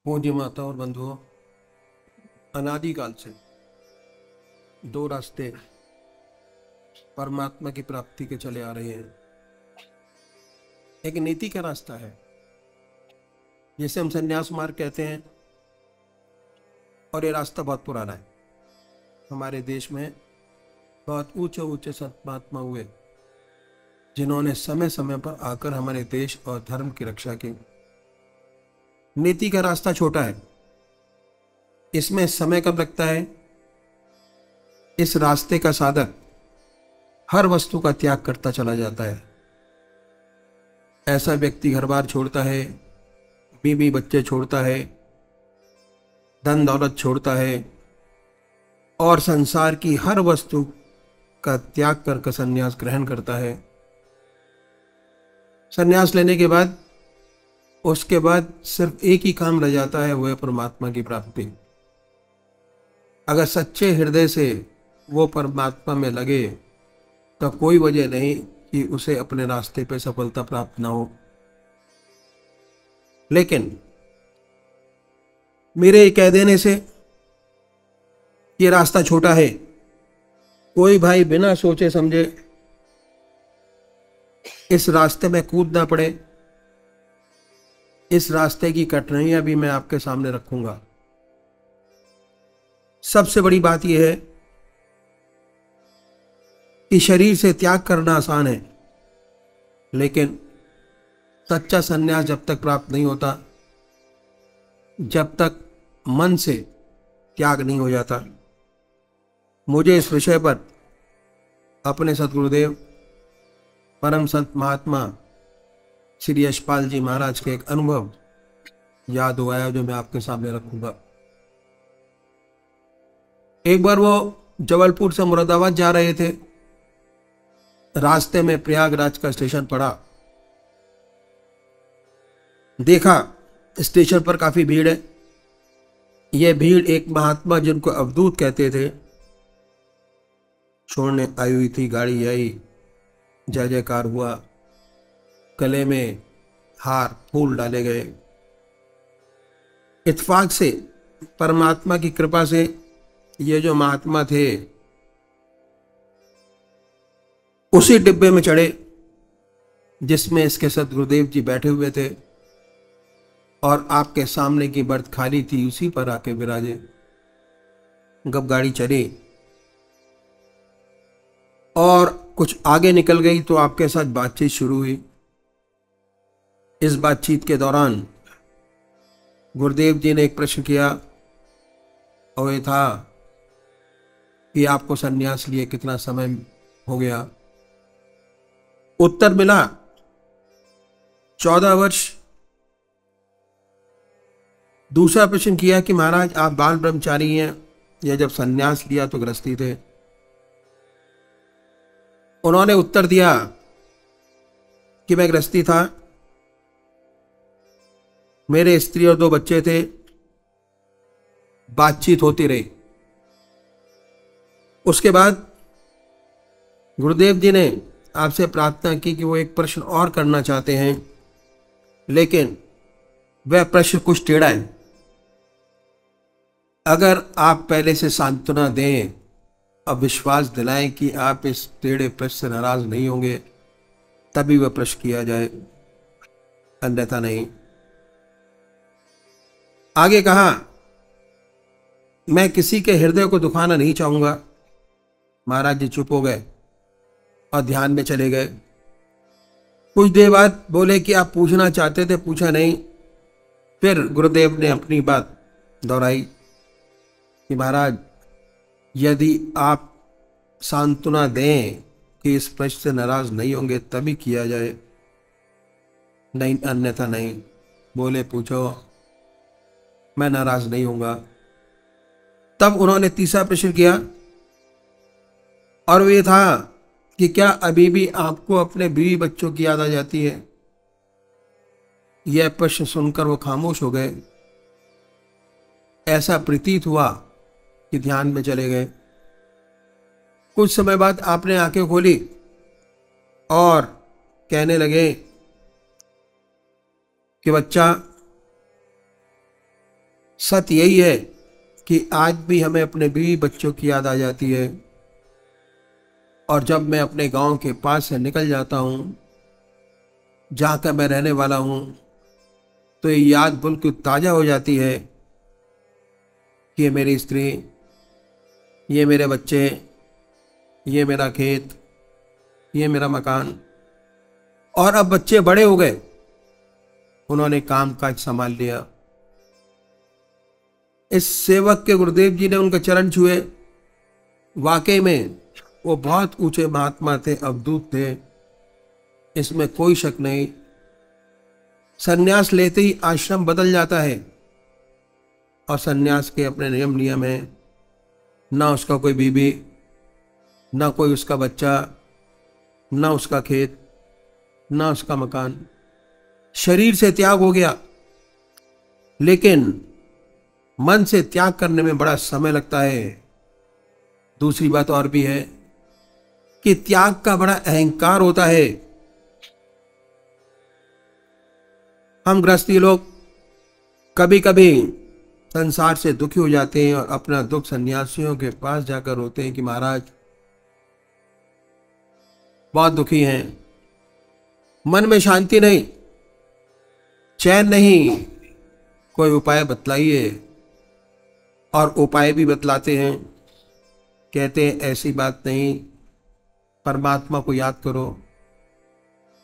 पूज्य माता और बंधुओं, अनादिकाल से दो रास्ते परमात्मा की प्राप्ति के चले आ रहे हैं। एक नीति का रास्ता है जिसे हम संन्यास मार्ग कहते हैं, और ये रास्ता बहुत पुराना है। हमारे देश में बहुत ऊंचे ऊंचे संत महात्मा हुए जिन्होंने समय समय पर आकर हमारे देश और धर्म की रक्षा की। नीति का रास्ता छोटा है, इसमें समय कम लगता है। इस रास्ते का साधक हर वस्तु का त्याग करता चला जाता है। ऐसा व्यक्ति घर बार छोड़ता है, बीवी बच्चे छोड़ता है, धन दौलत छोड़ता है और संसार की हर वस्तु का त्याग करके संन्यास ग्रहण करता है। संन्यास लेने के बाद उसके बाद सिर्फ एक ही काम रह जाता है, वह है परमात्मा की प्राप्ति। अगर सच्चे हृदय से वो परमात्मा में लगे तो कोई वजह नहीं कि उसे अपने रास्ते पे सफलता प्राप्त ना हो। लेकिन मेरे कह देने से ये रास्ता छोटा है, कोई भाई बिना सोचे समझे इस रास्ते में कूद ना पड़े। इस रास्ते की कठिनाइयां भी मैं आपके सामने रखूंगा। सबसे बड़ी बात यह है कि शरीर से त्याग करना आसान है, लेकिन सच्चा संन्यास जब तक प्राप्त नहीं होता, जब तक मन से त्याग नहीं हो जाता। मुझे इस विषय पर अपने सतगुरुदेव परम संत महात्मा श्री यशपाल जी महाराज के एक अनुभव याद हुआ है, जो मैं आपके सामने रखूंगा। एक बार वो जबलपुर से मुरादाबाद जा रहे थे। रास्ते में प्रयागराज का स्टेशन पड़ा। देखा स्टेशन पर काफी भीड़ है। यह भीड़ एक महात्मा जिनको अवधूत कहते थे छोड़ने आई हुई थी। गाड़ी आई, जय जयकार हुआ, गले में हार फूल डाले गए। इत्तेफाक से परमात्मा की कृपा से ये जो महात्मा थे उसी डिब्बे में चढ़े जिसमें इसके सतगुरुदेव जी बैठे हुए थे, और आपके सामने की बर्थ खाली थी, उसी पर आके विराजे। जब गाड़ी चली और कुछ आगे निकल गई तो आपके साथ बातचीत शुरू हुई। इस बातचीत के दौरान गुरुदेव जी ने एक प्रश्न किया, और ये था कि आपको सन्यास लिए कितना समय हो गया। उत्तर मिला 14 वर्ष। दूसरा प्रश्न किया कि महाराज आप बाल ब्रह्मचारी हैं या जब सन्यास लिया तो गृहस्थी थे। उन्होंने उत्तर दिया कि मैं गृहस्थी था, मेरे स्त्री और 2 बच्चे थे। बातचीत होती रही। उसके बाद गुरुदेव जी ने आपसे प्रार्थना की कि वो एक प्रश्न और करना चाहते हैं, लेकिन वह प्रश्न कुछ टेढ़ा है। अगर आप पहले से सांत्वना दें, अब विश्वास दिलाएं कि आप इस टेढ़े प्रश्न से नाराज नहीं होंगे, तभी वह प्रश्न किया जाए, अन्यथा नहीं। आगे कहा, मैं किसी के हृदय को दुखाना नहीं चाहूंगा। महाराज जी चुप हो गए और ध्यान में चले गए। कुछ देर बाद बोले कि आप पूछना चाहते थे, पूछा नहीं। फिर गुरुदेव ने अपनी बात दोहराई कि महाराज यदि आप सांत्वना दें कि इस प्रश्न से नाराज नहीं होंगे तभी किया जाए, नहीं अन्यथा नहीं। बोले पूछो, मैं नाराज नहीं होऊंगा। तब उन्होंने तीसरा प्रश्न किया, और वो ये था कि क्या अभी भी आपको अपने बीवी बच्चों की याद आ जाती है। यह प्रश्न सुनकर वो खामोश हो गए। ऐसा प्रतीत हुआ कि ध्यान में चले गए। कुछ समय बाद आपने आंखें खोली और कहने लगे कि बच्चा, सत्य यही है कि आज भी हमें अपने बीवी बच्चों की याद आ जाती है, और जब मैं अपने गांव के पास से निकल जाता हूँ जहाँ का मैं रहने वाला हूँ, तो ये याद बिल्कुल ताज़ा हो जाती है कि ये मेरी स्त्री, ये मेरे बच्चे, ये मेरा खेत, ये मेरा मकान। और अब बच्चे बड़े हो गए, उन्होंने काम काज संभाल लिया। इस सेवक के गुरुदेव जी ने उनके चरण छुए। वाकई में वो बहुत ऊंचे महात्मा थे, अवधूत थे, इसमें कोई शक नहीं। सन्यास लेते ही आश्रम बदल जाता है, और सन्यास के अपने नियम है। ना उसका कोई बीबी, ना कोई उसका बच्चा, ना उसका खेत, ना उसका मकान। शरीर से त्याग हो गया, लेकिन मन से त्याग करने में बड़ा समय लगता है। दूसरी बात और भी है कि त्याग का बड़ा अहंकार होता है। हम गृहस्थी लोग कभी कभी संसार से दुखी हो जाते हैं और अपना दुख सन्यासियों के पास जाकर रोते हैं कि महाराज बहुत दुखी हैं, मन में शांति नहीं, चैन नहीं, कोई उपाय बतलाइए। और उपाय भी बतलाते हैं, कहते हैं ऐसी बात नहीं, परमात्मा को याद करो,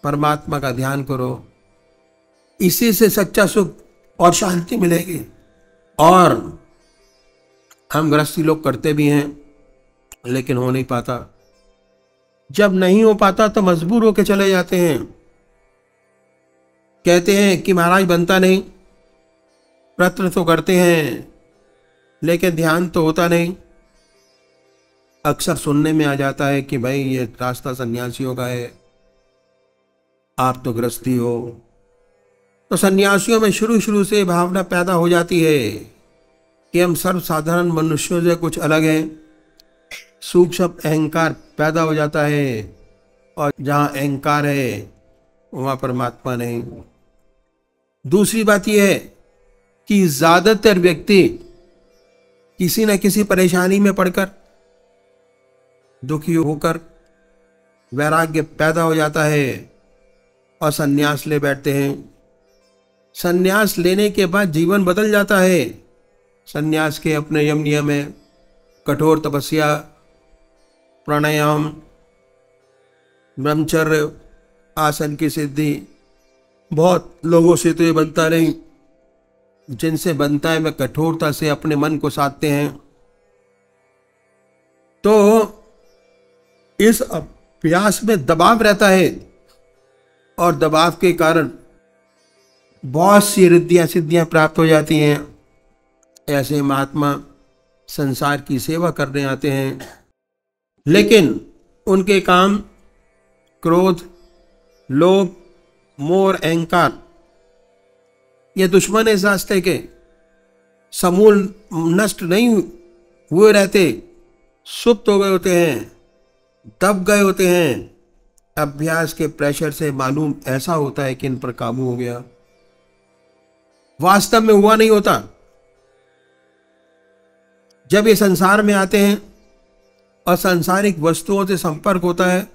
परमात्मा का ध्यान करो, इसी से सच्चा सुख और शांति मिलेगी। और हम गृहस्थी लोग करते भी हैं, लेकिन हो नहीं पाता। जब नहीं हो पाता तो मजबूर होकर चले जाते हैं। कहते हैं कि महाराज बनता नहीं, प्रयत्न तो करते हैं लेकिन ध्यान तो होता नहीं। अक्सर सुनने में आ जाता है कि भाई ये रास्ता सन्यासियों का है, आप तो गृहस्थी हो। तो सन्यासियों में शुरू शुरू से भावना पैदा हो जाती है कि हम सर्वसाधारण मनुष्यों से कुछ अलग हैं। सूक्ष्म अहंकार पैदा हो जाता है, और जहाँ अहंकार है वहाँ परमात्मा नहीं। दूसरी बात यह है कि ज्यादातर व्यक्ति किसी न किसी परेशानी में पड़कर, दुखी होकर वैराग्य पैदा हो जाता है और सन्यास ले बैठते हैं। सन्यास लेने के बाद जीवन बदल जाता है। सन्यास के अपने यम नियम है, कठोर तपस्या, प्राणायाम, ब्रह्मचर्य, आसन की सिद्धि। बहुत लोगों से तो ये बनता नहीं, जिनसे बनता है वे कठोरता से अपने मन को साधते हैं। तो इस अभ्यास में दबाव रहता है, और दबाव के कारण बहुत सी रिद्धियां सिद्धियां प्राप्त हो जाती हैं। ऐसे महात्मा संसार की सेवा करने आते हैं, लेकिन उनके काम क्रोध, लोभ, मोह और अहंकार, ये दुश्मन इस रास्ते के समूल नष्ट नहीं हुए रहते, सुप्त हो गए होते हैं, दब गए होते हैं। अभ्यास के प्रेशर से मालूम ऐसा होता है कि इन पर काबू हो गया, वास्तव में हुआ नहीं होता। जब ये संसार में आते हैं और सांसारिक वस्तुओं से संपर्क होता है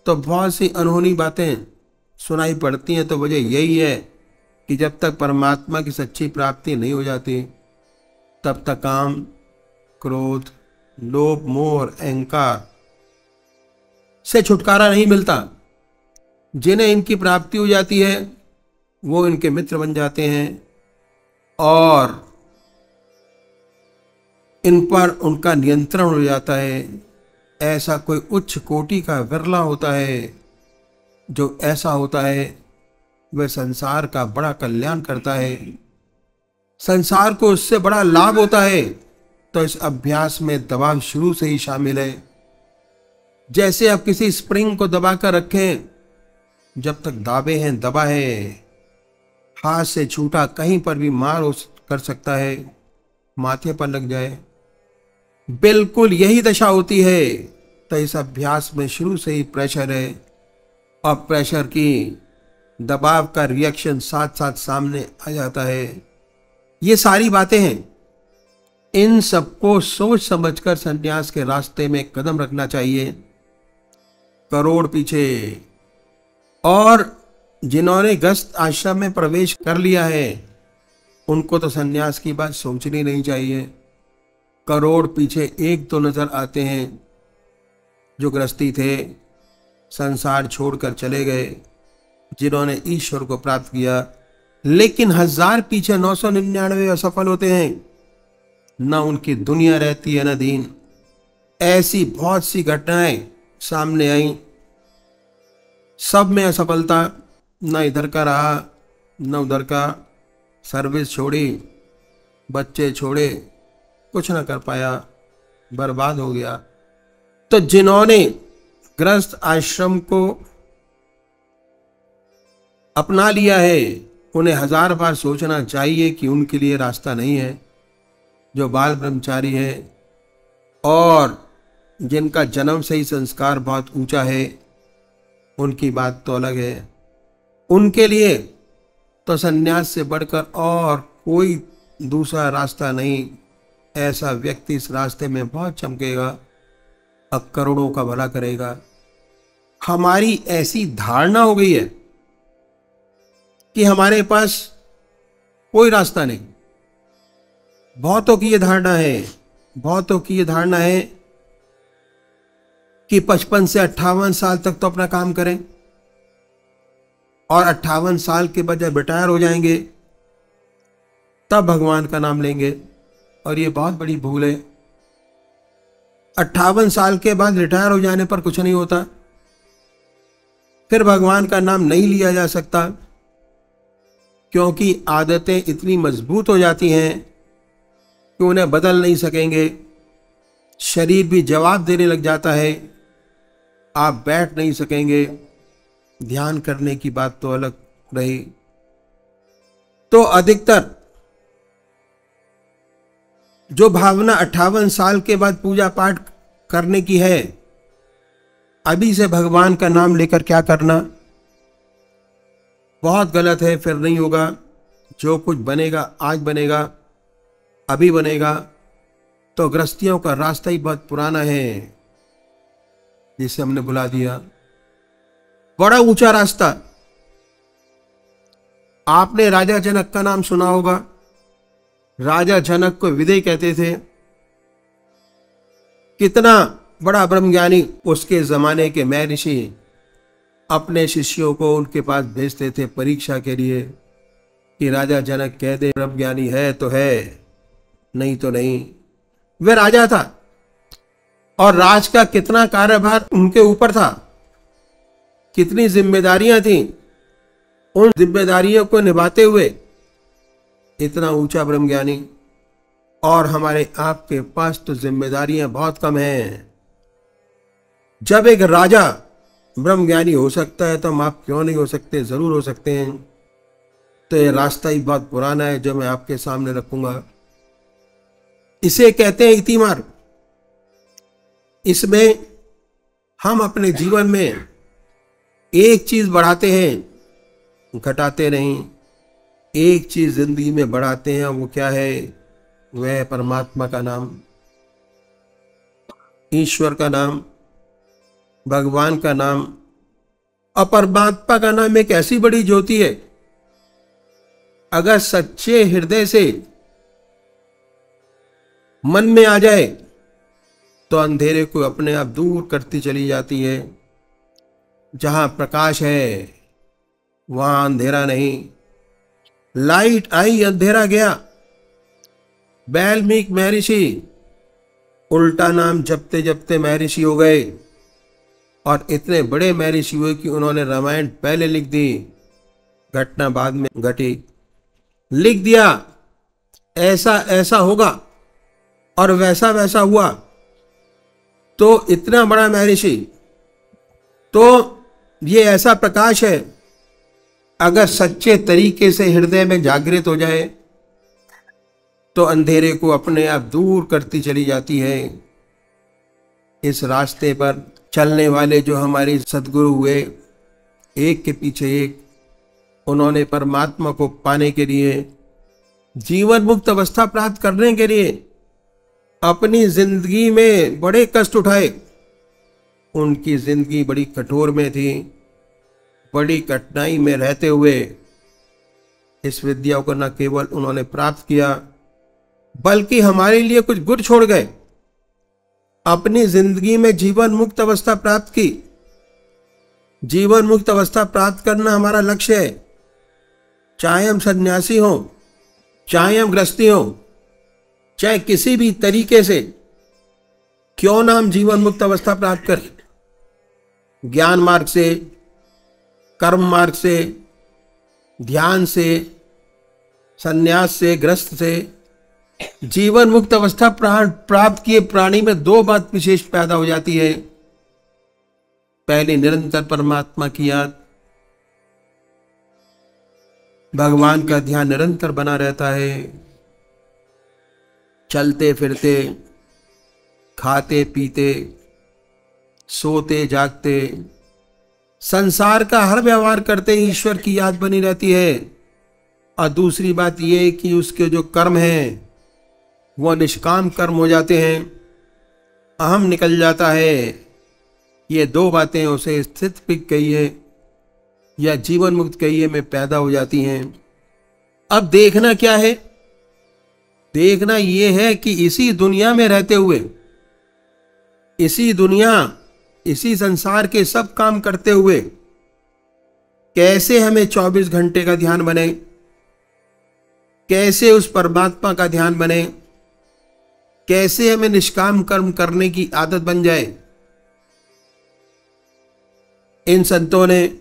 तो बहुत सी अनहोनी बातें सुनाई पड़ती हैं। तो वजह यही है कि जब तक परमात्मा की सच्ची प्राप्ति नहीं हो जाती, तब तक काम, क्रोध, लोभ, मोह और अहंकार से छुटकारा नहीं मिलता। जिन्हें इनकी प्राप्ति हो जाती है वो इनके मित्र बन जाते हैं, और इन पर उनका नियंत्रण हो जाता है। ऐसा कोई उच्च कोटि का विरला होता है जो ऐसा होता है, वह संसार का बड़ा कल्याण करता है, संसार को उससे बड़ा लाभ होता है। तो इस अभ्यास में दबाव शुरू से ही शामिल है। जैसे आप किसी स्प्रिंग को दबाकर रखें, जब तक दाबे हैं दबा है, हाथ से छूटा कहीं पर भी मार कर सकता है, माथे पर लग जाए, बिल्कुल यही दशा होती है। तो इस अभ्यास में शुरू से ही प्रेशर है, और प्रेशर की दबाव का रिएक्शन साथ साथ सामने आ जाता है। ये सारी बातें हैं इन सबको सोच समझकर संन्यास के रास्ते में कदम रखना चाहिए। करोड़ पीछे। और जिन्होंने गृहस्थ आश्रम में प्रवेश कर लिया है उनको तो संन्यास की बात सोचनी नहीं चाहिए। करोड़ पीछे एक तो नजर आते हैं जो गृहस्थी थे, संसार छोड़कर चले गए, जिन्होंने ईश्वर को प्राप्त किया। लेकिन 1000 पीछे 999 असफल होते हैं। न उनकी दुनिया रहती है न दीन। ऐसी बहुत सी घटनाएं सामने आई, सब में असफलता। न इधर का रहा न उधर का। सर्विस छोड़ी, बच्चे छोड़े, कुछ ना कर पाया, बर्बाद हो गया। तो जिन्होंने गृहस्थ आश्रम को अपना लिया है उन्हें 1000 बार सोचना चाहिए कि उनके लिए रास्ता नहीं है। जो बाल ब्रह्मचारी है और जिनका जन्म से ही संस्कार बहुत ऊंचा है उनकी बात तो अलग है। उनके लिए तो संन्यास से बढ़कर और कोई दूसरा रास्ता नहीं। ऐसा व्यक्ति इस रास्ते में बहुत चमकेगा, अब करोड़ों का भला करेगा। हमारी ऐसी धारणा हो गई है कि हमारे पास कोई रास्ता नहीं। बहुतों की ये धारणा है, बहुतों की ये धारणा है कि 55 से 58 साल तक तो अपना काम करें और 58 साल के बाद जब रिटायर हो जाएंगे तब भगवान का नाम लेंगे। और ये बहुत बड़ी भूल है। 58 साल के बाद रिटायर हो जाने पर कुछ नहीं होता, फिर भगवान का नाम नहीं लिया जा सकता, क्योंकि आदतें इतनी मजबूत हो जाती हैं कि उन्हें बदल नहीं सकेंगे। शरीर भी जवाब देने लग जाता है, आप बैठ नहीं सकेंगे। ध्यान करने की बात तो अलग रही। तो अधिकतर जो भावना 58 साल के बाद पूजा पाठ करने की है, अभी से भगवान का नाम लेकर क्या करना, बहुत गलत है। फिर नहीं होगा। जो कुछ बनेगा आज बनेगा, अभी बनेगा। तो गृहस्थियों का रास्ता ही बहुत पुराना है जिसे हमने बुला दिया। बड़ा ऊंचा रास्ता। आपने राजा जनक का नाम सुना होगा। राजा जनक को विदय कहते थे। कितना बड़ा ब्रह्मज्ञानी। उसके जमाने के महर्षि अपने शिष्यों को उनके पास भेजते थे परीक्षा के लिए कि राजा जनक कह दे ब्रह्मज्ञानी है तो है, नहीं तो नहीं। वह राजा था और राज का कितना कार्यभार उनके ऊपर था, कितनी जिम्मेदारियां थीं। उन जिम्मेदारियों को निभाते हुए इतना ऊंचा ब्रह्मज्ञानी। और हमारे आपके पास तो जिम्मेदारियां बहुत कम हैं। जब एक राजा ब्रह्मज्ञानी हो सकता है तो हम आप क्यों नहीं हो सकते? जरूर हो सकते हैं। तो ये रास्ता ही बहुत पुराना है जो मैं आपके सामने रखूंगा। इसे कहते हैं इति मार्ग। इसमें हम अपने जीवन में एक चीज बढ़ाते हैं, घटाते नहीं। एक चीज जिंदगी में बढ़ाते हैं, वो क्या है? वह है परमात्मा का नाम, ईश्वर का नाम, भगवान का नाम। और परमात्मा का नाम एक ऐसी बड़ी ज्योति है, अगर सच्चे हृदय से मन में आ जाए तो अंधेरे को अपने आप दूर करती चली जाती है। जहां प्रकाश है वहां अंधेरा नहीं। लाइट आई अंधेरा गया। वाल्मीकि महर्षि उल्टा नाम जपते जपते महर्षि हो गए और इतने बड़े महर्षि हुए कि उन्होंने रामायण पहले लिख दी, घटना बाद में घटी। लिख दिया ऐसा ऐसा होगा और वैसा वैसा हुआ। तो इतना बड़ा महर्षि, तो ये ऐसा प्रकाश है, अगर सच्चे तरीके से हृदय में जागृत हो जाए तो अंधेरे को अपने आप दूर करती चली जाती है। इस रास्ते पर चलने वाले जो हमारे सद्गुरु हुए, एक के पीछे एक, उन्होंने परमात्मा को पाने के लिए, जीवन मुक्त अवस्था प्राप्त करने के लिए अपनी जिंदगी में बड़े कष्ट उठाए। उनकी जिंदगी बड़ी कठोर में थी। बड़ी कठिनाई में रहते हुए इस विद्या को न केवल उन्होंने प्राप्त किया, बल्कि हमारे लिए कुछ गुर छोड़ गए। अपनी जिंदगी में जीवन मुक्त अवस्था प्राप्त की। जीवन मुक्त अवस्था प्राप्त करना हमारा लक्ष्य है। चाहे हम सन्यासी हों, चाहे हम गृहस्थी हों, चाहे किसी भी तरीके से क्यों ना हम जीवन मुक्त अवस्था प्राप्त करें। ज्ञान मार्ग से, कर्म मार्ग से, ध्यान से, सन्यास से, गृहस्थ से जीवन मुक्त अवस्था प्राप्त किए प्राणी में दो बात विशेष पैदा हो जाती है। पहले निरंतर परमात्मा की याद, भगवान का ध्यान निरंतर बना रहता है। चलते फिरते, खाते पीते, सोते जागते, संसार का हर व्यवहार करते ईश्वर की याद बनी रहती है। और दूसरी बात यह कि उसके जो कर्म हैं वह निष्काम कर्म हो जाते हैं, अहम निकल जाता है। ये दो बातें उसे स्थित पिक गई है या जीवन मुक्त कहिए में पैदा हो जाती हैं। अब देखना क्या है? देखना यह है कि इसी दुनिया में रहते हुए, इसी संसार के सब काम करते हुए कैसे हमें 24 घंटे का ध्यान बने, कैसे उस परमात्मा का ध्यान बने, कैसे हमें निष्काम कर्म करने की आदत बन जाए। इन संतों ने,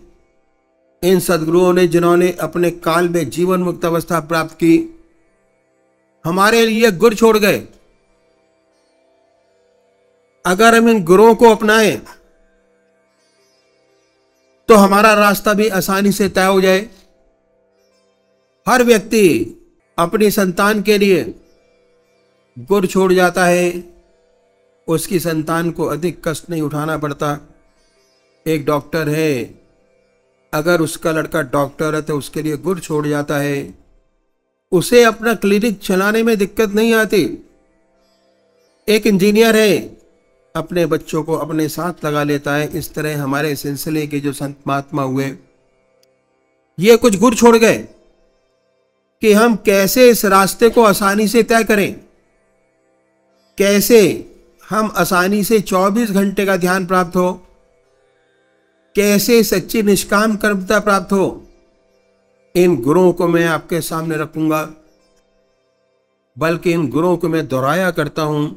इन सद्गुरुओं ने, जिन्होंने अपने काल में जीवन मुक्त अवस्था प्राप्त की, हमारे लिए गुर छोड़ गए। अगर हम इन गुरुओं को अपनाएं तो हमारा रास्ता भी आसानी से तय हो जाए। हर व्यक्ति अपनी संतान के लिए गुर छोड़ जाता है, उसकी संतान को अधिक कष्ट नहीं उठाना पड़ता। एक डॉक्टर है, अगर उसका लड़का डॉक्टर है तो उसके लिए गुर छोड़ जाता है, उसे अपना क्लिनिक चलाने में दिक्कत नहीं आती। एक इंजीनियर है, अपने बच्चों को अपने साथ लगा लेता है। इस तरह हमारे सिलसिले के जो संत महात्मा हुए, ये कुछ गुर छोड़ गए कि हम कैसे इस रास्ते को आसानी से तय करें, कैसे हम आसानी से 24 घंटे का ध्यान प्राप्त हो, कैसे सच्ची निष्काम कर्मता प्राप्त हो। इन गुरुओं को मैं आपके सामने रखूंगा, बल्कि इन गुरुओं को मैं दोहराया करता हूं।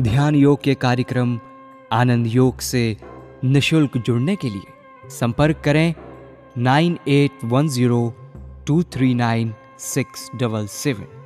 ध्यान योग के कार्यक्रम आनंद योग से निशुल्क जुड़ने के लिए संपर्क करें 9810239677।